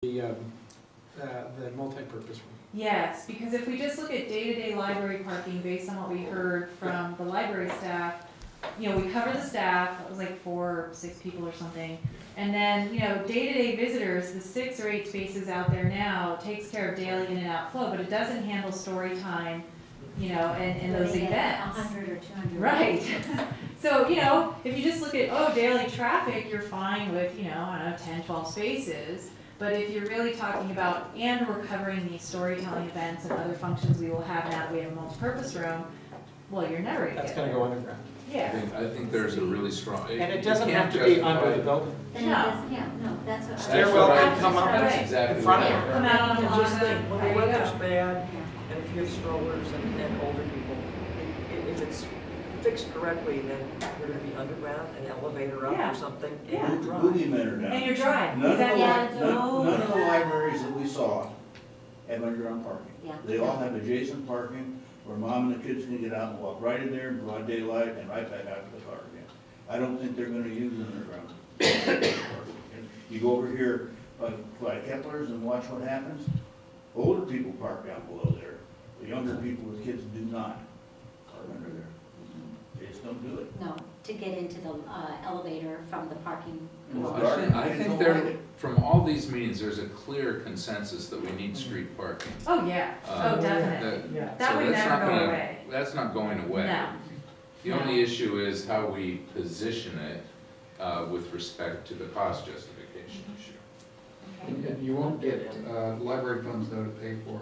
the multi-purpose room. Yes, because if we just look at day-to-day library parking based on what we heard from the library staff, we cover the staff, it was like 4 or 6 people or something. And then, day-to-day visitors, the 6 or 8 spaces out there now takes care of daily in and out flow, but it doesn't handle story time, and those events. 100 or 200. Right. So, if you just look at, daily traffic, you're fine with, 10, 12 spaces. But if you're really talking about, and we're covering these storytelling events and other functions we will have now that we have a multi-purpose room, well, you're never going to That's get going to there. go underground. Yeah. I think there's a really strong. And it doesn't have to be under the building. Then it doesn't, no, that's what. Stairwell can come up That's That's exactly in front of right. it. Come out on a And just plaza, think, when there the you weather's go. bad, and if you have strollers and older people, if it's fixed correctly, then we're gonna be underground, an elevator up Yeah. or something, Yeah. and you drive. Boogie men are down. And you're dry. None of the, Exactly. none of the libraries that we saw have underground parking. Yeah. They all have adjacent parking where mom and the kids can get out and walk right in there in broad daylight and right back out to the car again. I don't think they're gonna use underground parking. And you go over here by Kepler's and watch what happens. Older people park down below there. The younger people with kids do not park under there. They just don't do it. No, to get into the elevator from the parking. Well, garage. I think there, from all these meetings, there's a clear consensus that we need street parking. Oh, yeah. Definitely. Yeah. That So would that's never not go gonna- away. That's not going away. No. The only issue is how we position it with respect to the cost justification issue. And you won't get library funds though to pay for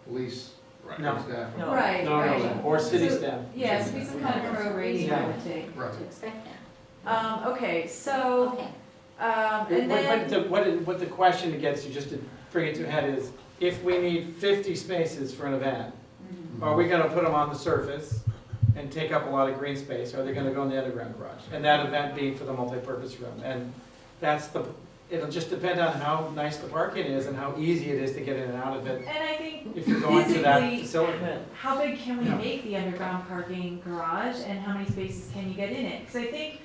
police Right. No. staff. No. Right, No, right. or city So- staff. Yeah, so be some kind of prorating, I would think. Right. To expect that. Okay, so, Okay, and then, What the question gets you, just to bring it to a head, is if we need 50 spaces for an event, Mhm. are we gonna put them on the surface and take up a lot of green space, or are they gonna go in the underground garage? And that event being for the multi-purpose room, and it'll just depend on how nice the parking is and how easy it is to get in and out of it and I think if you're going to that physically, facility. how big can we Yeah. make the underground parking garage and how many spaces can you get in it? Because I think,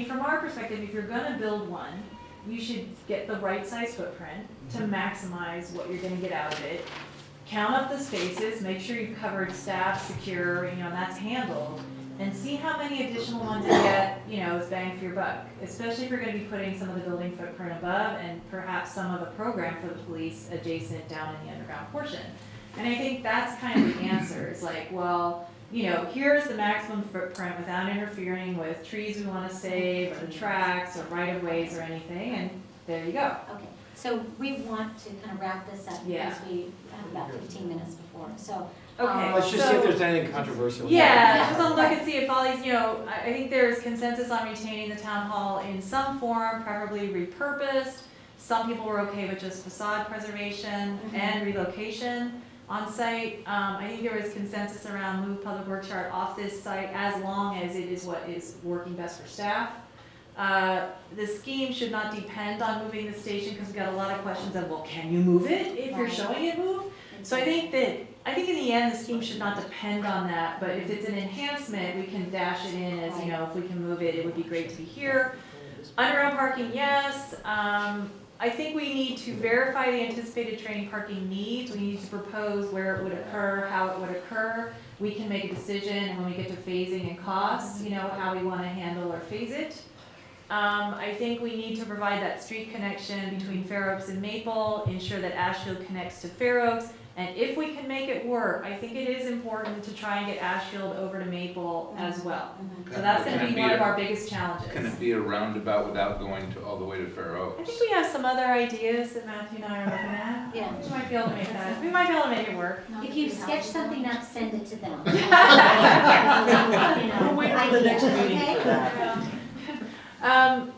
from our perspective, if you're gonna build one, you should get the right size footprint to maximize what you're gonna get out of it. Count up the spaces, make sure you've covered staff, secure, that's handled, and see how many additional ones you get, is bang for your buck. Especially if you're gonna be putting some of the building footprint above and perhaps some of the program for the police adjacent down in the underground portion. And I think that's kind of the answer, is like, well, here's the maximum footprint without interfering with trees we wanna save, or the tracks, or right-of-ways, or anything, and there you go. okay, so we want to kind of wrap this up Yeah. because we have about 15 minutes before, so. Okay, Let's just see if so- there's anything controversial. Yeah, Yeah. just want to look and see if all these, I think there's consensus on retaining the town hall in some form, preferably repurposed. Some people were okay with just facade preservation Mhm. and relocation on site. I think there was consensus around move public works yard off this site as long as it is what is working best for staff. The scheme should not depend on moving the station, because we've got a lot of questions of, well, can you move it if you're Right. showing it move? So I think in the end, the scheme should not depend on that, but if it's an enhancement, we can dash it in as, if we can move it, it would be great to be here. Underground parking, yes. I think we need to verify the anticipated training parking needs. We need to propose where it would occur, how it would occur. We can make a decision when we get to phasing and costs, how we want to handle or phase it. I think we need to provide that street connection between Fair Oaks and Maple, ensure that Ashfield connects to Fair Oaks. And if we can make it work, I think it is important to try and get Ashfield over to Maple as well. Mhm. So that's Can gonna it be be one a- of our biggest challenges. Can it be a roundabout without going to all the way to Fair I Oaks? think we have some other ideas that Matthew and I are looking at. Yeah. We might be able to make that, we might be able to make it work. If you sketch something up, send it to them. We'll wait for the next meeting for that.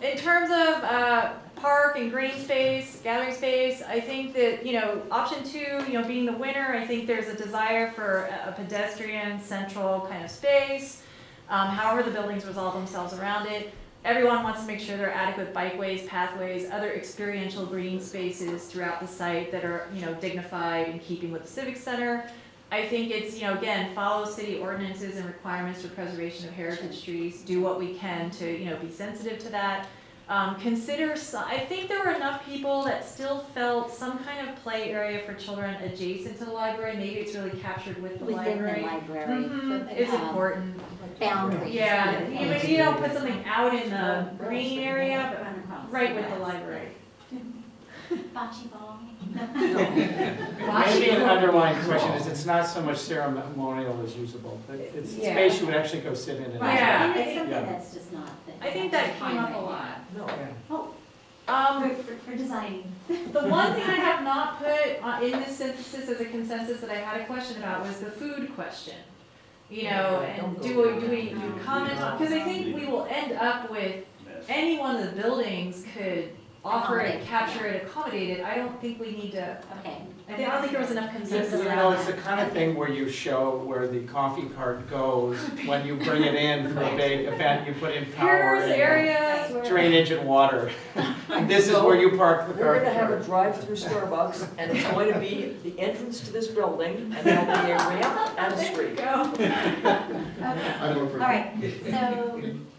In terms of park and green space, gathering space, I think that, option 2, being the winner, I think there's a desire for a pedestrian central kind of space. However the buildings resolve themselves around it. Everyone wants to make sure there are adequate bikeways, pathways, other experiential green spaces throughout the site that are, dignified in keeping with the Civic Center. I think it's, again, follow city ordinances and requirements for preservation of heritage trees, do what we can to, be sensitive to that. consider, I think there were enough people that still felt some kind of play area for children adjacent to the library. Maybe it's really captured with the Within the library. library. Is important. Boundaries. Yeah, you don't put something out in the green area, Run across. but right with the library. Bocce ball. Maybe an underlying question is it's not so much ceremonial as usable, but it's Yeah. space you would actually go sit in. Right, Yeah. and it's Yeah. something that's just not. I think that came up a lot. No. For designing. The one thing I have not put in this synthesis as a consensus that I had a question about was the food question. You know, and do we comment on, because I think we will end up with, any one of the buildings could offer it, Accommodate, capture it, accommodate it. I don't think we need to, Okay. I don't think there was enough consensus You know, around it's the that. kind of thing where you show where the coffee cart goes when you bring it in for a big event, you put in power Here's and areas where. drainage and water. And this is where you park the We're car. gonna have a drive-through Starbucks, and it's going to be the entrance to this building, and there'll be a ramp and a There you street. go. Okay. I don't.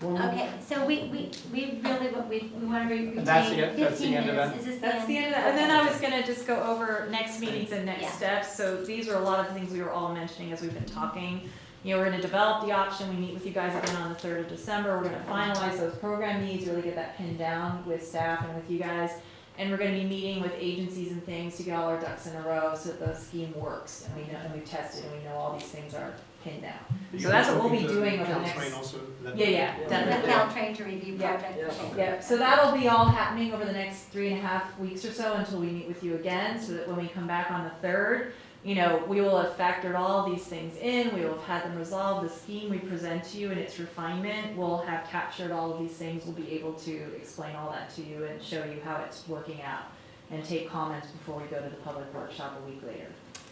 All right, so we really, we want to And that's the- retain that's the 15 end of minutes. that? Is this That's the end of that, and then I was gonna just go over next meetings and next Yeah. steps, so these are a lot of the things we were all mentioning as we've been talking. You know, we're gonna develop the option, we meet with you guys again on the 3rd of December, we're gonna finalize those program needs, really get that pinned down with staff and with you guys. And we're gonna be meeting with agencies and things to get all our ducks in a row so that the scheme works, and we know, and we've tested, and we know all these things are pinned down. So that's what we'll be doing over the next. Yeah, With definitely. Caltrain to review Yeah. project. Yeah. Okay. Yeah, so that'll be all happening over the next 3.5 weeks or so until we meet with you again, so that when we come back on the 3rd, you know, we will have factored all these things in, we will have had them resolved, the scheme we present to you and its refinement, we'll have captured all of these things, we'll be able to explain all that to you and show you how it's working out, and take comments before we go to the public workshop a week later.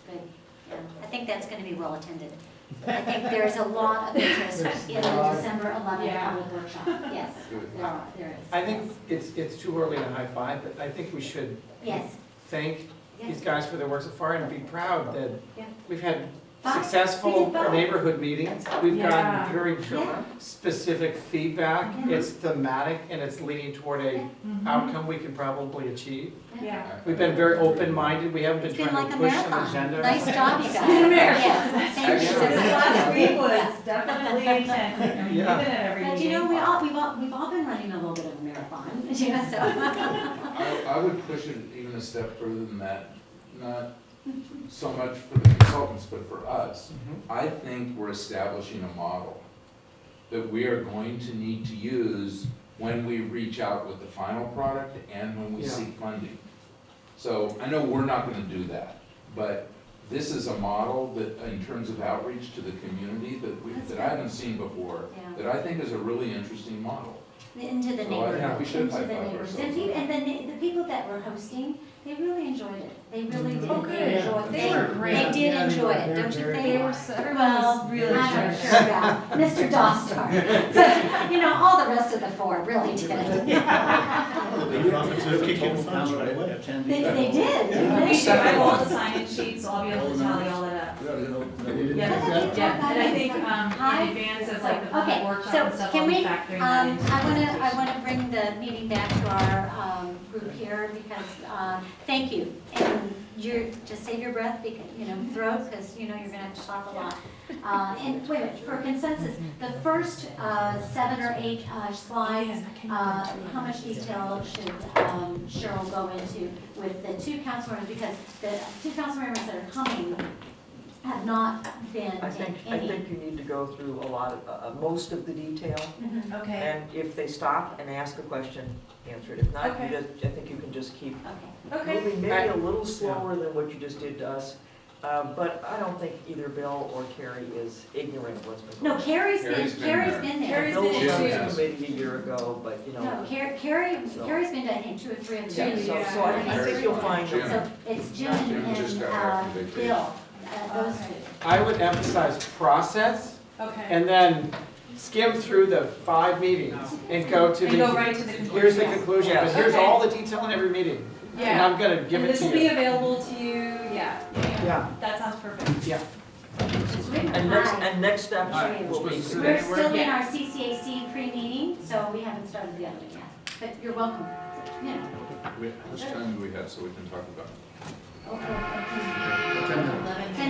Good. Yeah. I think that's going to be well attended. I think there's a lot of interest in the December 11th Yeah. public workshop. Yes, there is. I think it's too early to high five, but I think we should Yes. thank Yes. these guys for their work so far and be proud that Yeah. we've had Fine. successful We did well. neighborhood meetings. We've Yeah. gotten very Yeah. specific feedback. Yeah. It's thematic and it's leading toward a outcome we can probably achieve. Yeah. We've been very open-minded. We haven't been It's been trying like to a push an marathon. agenda. Nice job, you guys. been a marathon. Yes, thank This you. last week was definitely intense, I mean, Yeah. even at every But meeting. you know, we've all been running a little bit of a marathon, you know, so. I would push it even a step further than that, not so much for the consultants, but for us. Mhm. I think we're establishing a model that we are going to need to use when we reach out with the final product and when we Yeah. seek funding. So I know we're not gonna do that, but this is a model that, in terms of outreach to the community, that I haven't seen before, Yeah. that I think is a really interesting model. Into the So I think neighborhood, we should into the high-five neighborhoods. ourselves. And the people that were hosting, they really enjoyed it. They really did. Oh, They good. enjoyed- They were great. They did Yeah, they enjoy were it, don't you very think? They were, everyone Well, was really I'm not generous. sure about Mr. Dostar, but, you know, all the rest of the four really did. They did, didn't Me they? too, I have all the sign-in sheets, so I'll be able to tally all that up. Yeah, yeah, and I think, in advance of like the public Okay, workshop so and stuff, can I'll be we, factoring that into. I wanna bring the meeting back to our, group here because, thank you. And just save your breath, because, you know, throat, because, you know, you're gonna have to talk a lot. And wait a minute, for consensus, the first, 7 or 8 slides, how much detail should, Cheryl go into with the 2 council members? Because the 2 council members that are coming have not been I in think any. you need to go through a lot of, most of the detail, Mhm. Okay, and if they stop and ask a question, answer it. If not, Okay. I think you can just keep Okay. okay. moving, maybe a little slower than what you just did to us. But I don't think either Bill or Carrie is ignorant of what's been No, going on. Carrie's Carrie's been been there. there. Carrie's Bill been was in on too. this committee a year ago, but, you No, know. Carrie's So- been to, I think, 2 or 3 of Yeah, them. so Yeah. I think you'll find Jim. them. So it's Jim Jim just and got back from vacation. Bill, those Okay. 2. I would emphasize process Okay. and then skim through the 5 meetings and go to And go the, right to the conclusion. here's the conclusion, but here's Okay. all the detail in every meeting. And Yeah, I'm gonna give and it this to will be you. available to you, yeah, Yeah. that sounds perfect. Yeah. It's written And high. next steps Alright, will be. supposed to sit We're still in Yeah. our CCAC pre-meeting, so we haven't started the other one yet. but you're welcome, you know. How much time do we have so we can talk about it?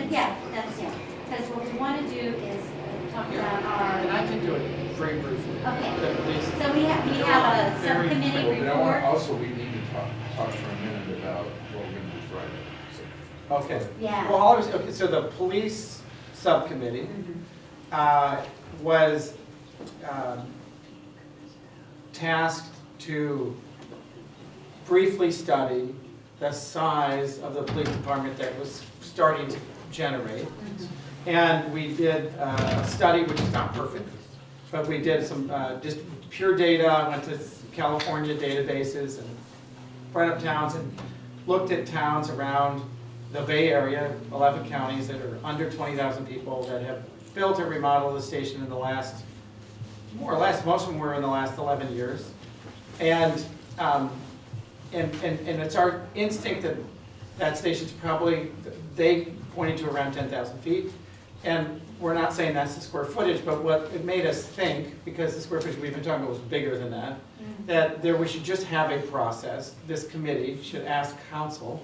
Yeah, because what we want to do is talk about our, And I can do it very briefly. Okay. But please, so we have a Very- subcommittee But I want, report. also, we need to talk for a minute about what we're gonna do Friday. So, okay. Yeah. Well, always, okay, so the police subcommittee was tasked to briefly study the size of the police department that was starting to generate. And we did a study, which is not perfect, but we did some just pure data, went to California databases and brought up towns and looked at towns around the Bay Area, 11 counties that are under 20,000 people that have built or remodeled the station in the last, more or less, most of them were in the last 11 years. And it's our instinct that that station's probably, they pointed to around 10,000 feet. And we're not saying that's the square footage, but what it made us think, because the square footage we've been talking about was bigger than that, that we should just have a process. This committee should ask council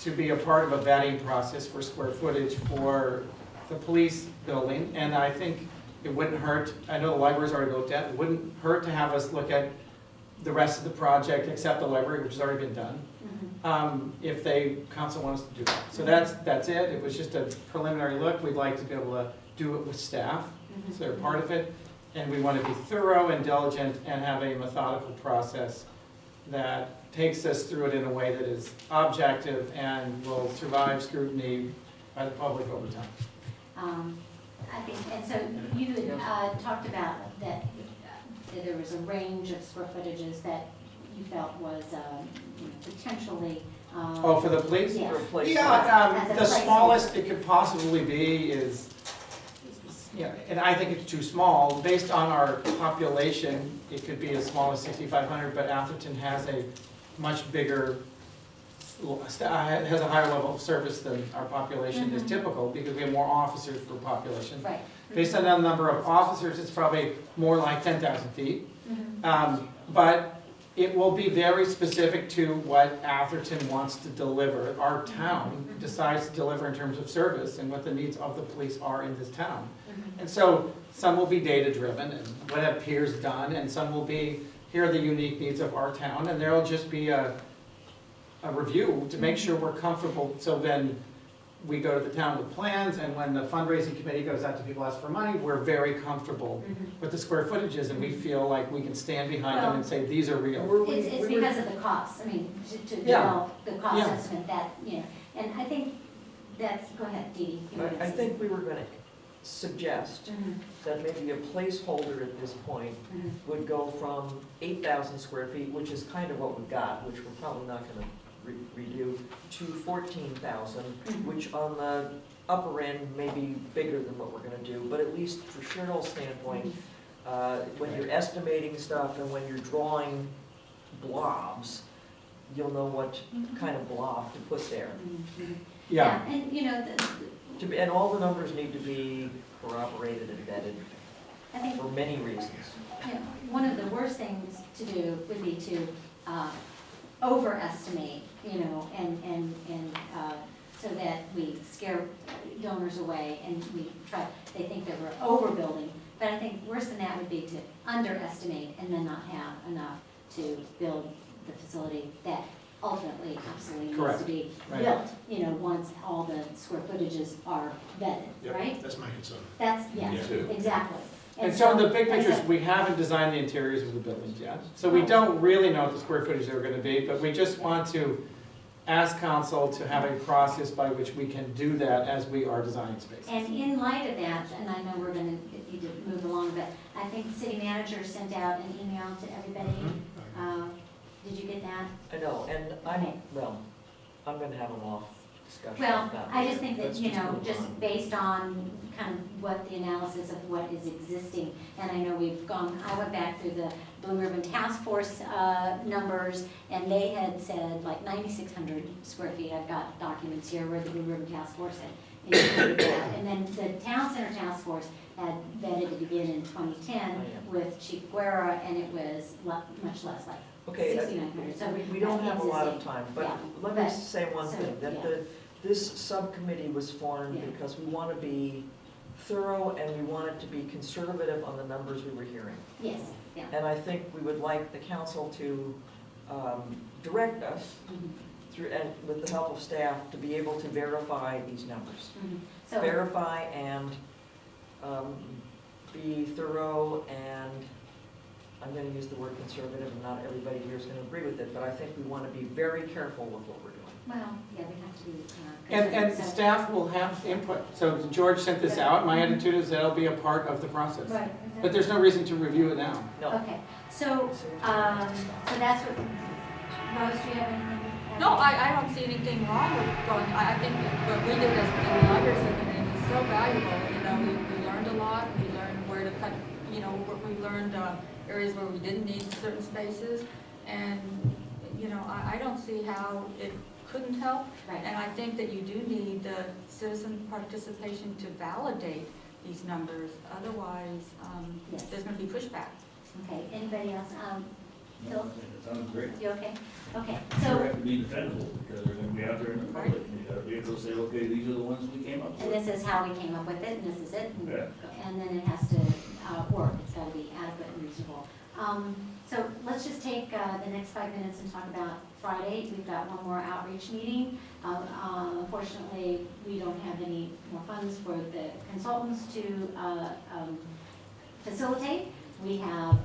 to be a part of a vetting process for square footage for the police building. And I think it wouldn't hurt, I know the library's already looked at, it wouldn't hurt to have us look at the rest of the project except the library, which has already been done, if council wants to do that. So that's it. It was just a preliminary look. We'd like to be able to do it with staff, so they're part of it. And we want to be thorough and diligent and have a methodical process that takes us through it in a way that is objective and will survive scrutiny by the public over time. I think, and so you had talked about that there was a range of square footages that you felt was potentially. Oh, for the police? Yes. Yeah, As a the placeholder. smallest it could possibly be is, yeah, and I think it's too small. Based on our population, it could be as small as 6,500, but Atherton has a much bigger, has a higher level of service than our population is typical, because we have more officers per population. Right. Based on the number of officers, it's probably more like 10,000 feet. But it will be very specific to what Atherton wants to deliver. Our town decides to deliver in terms of service and what the needs of the police are in this town. And so some will be data-driven and what have peers done, and some will be, here are the unique needs of our town, and there'll just be a review to make sure we're comfortable, so then we go to the town with plans, and when the fundraising committee goes out to people ask for money, we're very comfortable with the square footages, and we feel like we can stand behind them and say, these are real. It's because of the cost, I mean, to Yeah. develop the cost Yeah. estimate that, and I think that's, go ahead, Dee Dee. you were gonna I say think we were gonna suggest something. that maybe a placeholder at this point would go from 8,000 square feet, which is kind of what we got, which we're probably not gonna redo, to 14,000, which on the upper end may be bigger than what we're gonna do, but at least for Cheryl's standpoint, when you're estimating stuff and when you're drawing blobs, you'll know what kind of blob to put there. Yeah, And, And all the numbers need to be corroborated and vetted I think for many reasons. one of the worst things to do would be to overestimate, and so that we scare donors away and they think that we're overbuilding. But I think worse than that would be to underestimate and then not have enough to build the facility that ultimately absolutely needs Correct. to be Right. built, once all the square footages are vetted, Yep, right? that's my concern. That's, Me yes, too. exactly. and so in the big that's pictures, it. we haven't designed the interiors of the buildings yet. So we don't really know what the square footage are gonna be, but we just want to ask council to have a process by which we can do that as we are designing spaces. And in light of that, and I know we're gonna need to move along, but I think the city manager sent out an email to everybody. Did you get that? I know, and Okay. I'm gonna have an off discussion Well, about that. I just think that, Let's move on. just based on kind of what the analysis of what is existing, and I know I went back through the Blue Ribbon Task Force numbers, and they had said like 9,600 square feet. I've got documents here where the Blue Ribbon Task Force had indicated that. And then the Town Center Task Force had vetted to begin in 2010 with Chief Guerra, and it was much less, like Okay, 6,900, so we don't have a lot of it's the time, same. but Yeah, let me but- say one so, thing, that yeah. this subcommittee was formed Yeah. because we want to be thorough and we want it to be conservative on the numbers we were hearing. Yes, yeah. And I think we would like the council to direct us Mhm, through, and with the help of staff, to be able to verify these numbers. mhm. So, Verify and be thorough, and I'm gonna use the word conservative, and not everybody here is gonna agree with it, but I think we wanna be very careful with what we're doing. well, yeah, we have to be. And so- staff will have input. So George sent this out. My attitude is that'll be a part of the process. Right. But there's no reason to review it now. No. Okay, so that's what, Rose, do you have anything? No, I don't see anything wrong with going, I think that what we did as the library subcommittee was so valuable, you know, we learned a lot, we learned where to cut, you know, we learned areas where we didn't need certain spaces, and, you know, I don't see how it couldn't help, Right. and I think that you do need the citizen participation to validate these numbers, otherwise, Yes. there's gonna be pushback. Okay, anybody else? No, I think it sounds great. You okay? Okay, They so, have to be defendable, because they're gonna be out there in the public, and you gotta be able to say, okay, these are the ones we came up and with. this is how we came up with it, and this is it, and- Yeah. and then it has to work, it's gotta be adequate and reasonable. So let's just take the next 5 minutes and talk about Friday. We've got one more outreach meeting. Unfortunately, we don't have any more funds for the consultants to facilitate. We have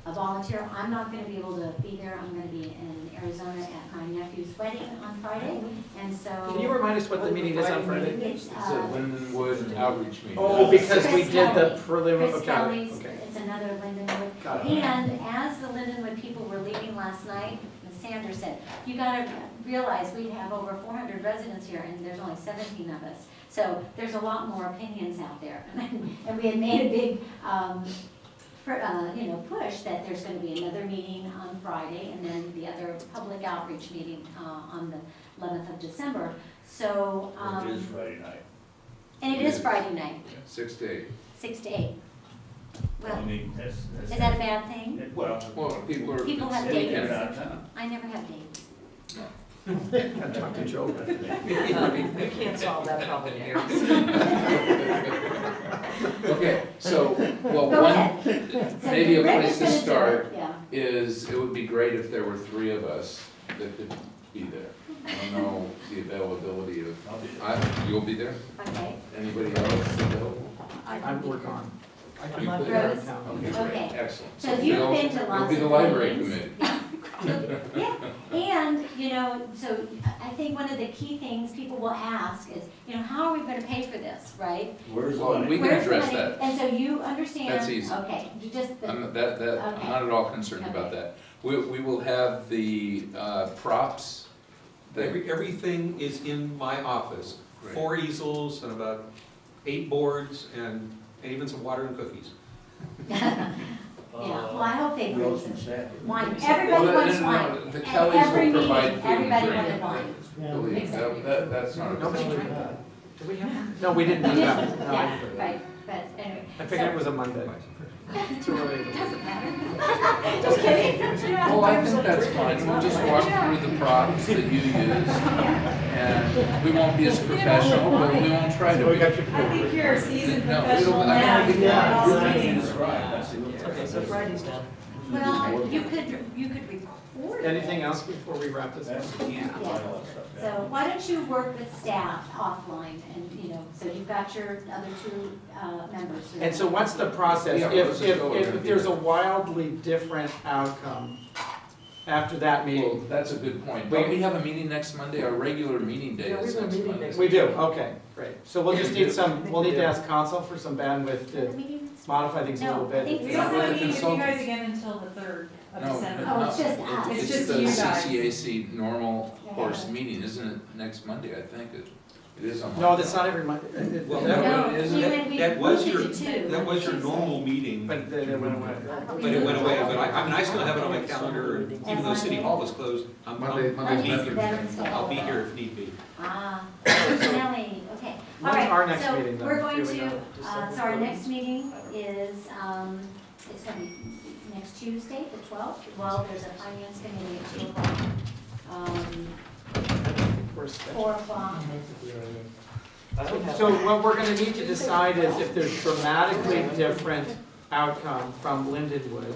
a volunteer. I'm not gonna be able to be there. I'm gonna be in Arizona at my nephew's wedding on Friday, and so. Can you remind us what the meeting is on Friday? It's, It's a Lindenwood outreach meeting. Oh, because we Chris did the Kelly. preliminary, Chris okay, Kelly's, okay. it's another Lindenwood. Got it. And as the Lindenwood people were leaving last night, Ms. Sanders said, you gotta realize we have over 400 residents here and there's only 17 of us. So there's a lot more opinions out there. And we had made a big, push that there's gonna be another meeting on Friday and then the other public outreach meeting on the 11th of December. So, It is Friday night. and it is Friday night, 6 to 8. 6 to 8. I Well, mean, that's. is that a bad thing? Well. Well, people are. People have it's dates. They're weekend. out of town. I never have dates. I talked to Joe. We can't solve that problem here. Okay, so, well, Go one, ahead. So maybe a Rick place is to gonna do start it, yeah. is, it would be great if there were 3 of us that could be there. I don't know the availability of, I'll be there. you'll be there? Okay, Anybody else available? I'm working on. I'm not be there. out of town. Okay, great, Okay. excellent. so you've we'll- been to lots of We'll be the library meetings. committee. Yeah, and, so I think one of the key things people will ask is, how are we gonna pay for this, right? Where's the Well, money? we can Where's the address money? that. And so you understand. That's easy. Okay, you just, I'm the- I'm not at all concerned about that. We will have the props. that- Everything is in my office. Great. 4 easels and about 8 boards and even some water and cookies. yeah, well, I hope they We bring also some said. wine, Well, everybody no, wants no, wine. no, the At Kellys every will provide meeting, food and everybody drink. wanted wine. Believe me, that's not a Nobody concern. drank that. Did we have one? No, we didn't You do did, that. No, I yeah, didn't do that. right, but anyway. I figured it was a Monday. Too early. Doesn't matter. Just kidding. Well, I think that's fine. We'll just walk through the props that you use. And we won't be as professional, but we won't try to be. I think you're a seasoned No, professional I now. don't think- Yeah. All We're trying to meetings. describe, that's the. Okay, so Friday's done. Well, you could record. Anything else before we wrap this That's up? the key to all that stuff. So why don't you work with staff offline and, so you've got your other 2 members. who- And so what's the process? Yeah, If, let's if, just go if over there's a here. wildly different outcome after that Well, meeting? that's a good point. Don't we have a meeting next Monday? Our regular meeting day Yeah, we is have a next meeting Monday. next We do, okay, great. So we'll just need some, I think we'll we need to do. ask council for some bandwidth The to meeting's- modify things a No, little I bit. think We it's don't not have a With the meeting with you guys consultants. again until the 3rd of No, December. Oh, it's just us. It's It's just the you guys. CCAC normal Yeah. course meeting, isn't it next Monday? I think it is on Monday. No, that's not every month. Well, That- No, Isn't we That was moved your, it to 2. that was your normal meeting, But then it went away. but it went away. But I still have it on my calendar, and even though City Hall is closed, I'll Monday's Monday's be here. Veterans Day. I'll be here if need be. Ah, Nellie, okay. All When's right, our next so meeting, though? we're going Do we to, know? so our next meeting is, it's gonna be next Tuesday, the 12th. Well, there's a finance committee at 2 o'clock. We're special. 4 o'clock. I don't have. So what we're gonna need to decide is if there's dramatically different outcome from Lindenwood,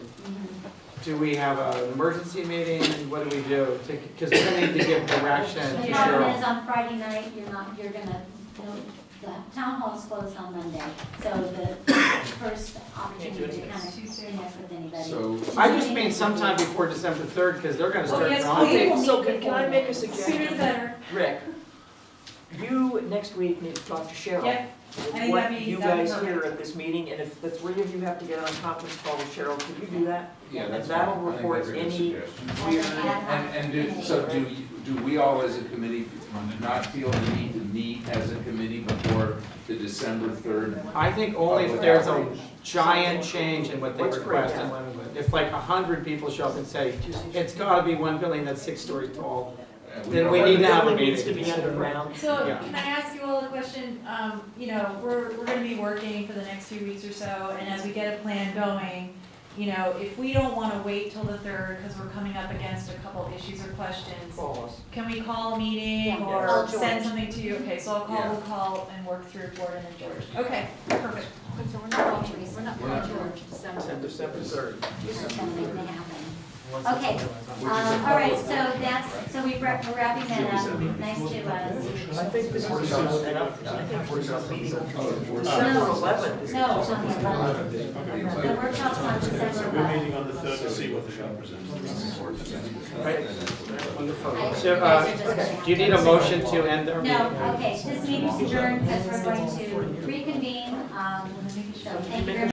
do we have an emergency meeting? What do we do? Because we're gonna need to give direction to The problem is Cheryl. on Friday night, you're gonna, the town hall's closed on Monday. So the first opportunity to kind of connect with anybody. So, I just mean sometime before December 3rd, because they're gonna start yes, drawing. please. Okay, so can I make a Sooner the suggestion? better. Rick, you next week need to talk to Cheryl. Yep. I With think what that'd be you guys perfect. hear at this meeting, and if the 3 of you have to get on a conference call with Cheryl, could you do that? yeah, that's And that'll fine. I think report that's a good any suggestion. weird. And do we all as a committee not feel the need to meet as a committee before the December 3rd? I think only if there's a giant change in what they Let's break request in down. Lindenwood. If like 100 people show up and say, it's gotta be one building that's 6 stories tall, then we Or need the to have a building needs to meeting. be underground. So, Yeah. can I ask you all a question? You know, we're gonna be working for the next few weeks or so, and as we get a plan going, you know, if we don't wanna wait till the 3rd, because we're coming up against a couple issues or questions, Call us. can we call a meeting Yeah, or call send George. something to you? Okay, so Yeah. we'll call and work through Gordon and George. Okay, perfect. So we're not calling, we're not calling George, December. December 3rd. This is something to happen. Okay, all right, so we're wrapping that up. Nice to, I think this is, I think we're meeting December 11th. is- no, on the 11th. The workshop's on December We're 11th. meeting on the 3rd to see what the shop presents. Right? Wonderful. I- So, you guys are just gonna- do you need a motion to end our meeting? No, okay, this meeting's adjourned because we're going to reconvene, so thank you very much.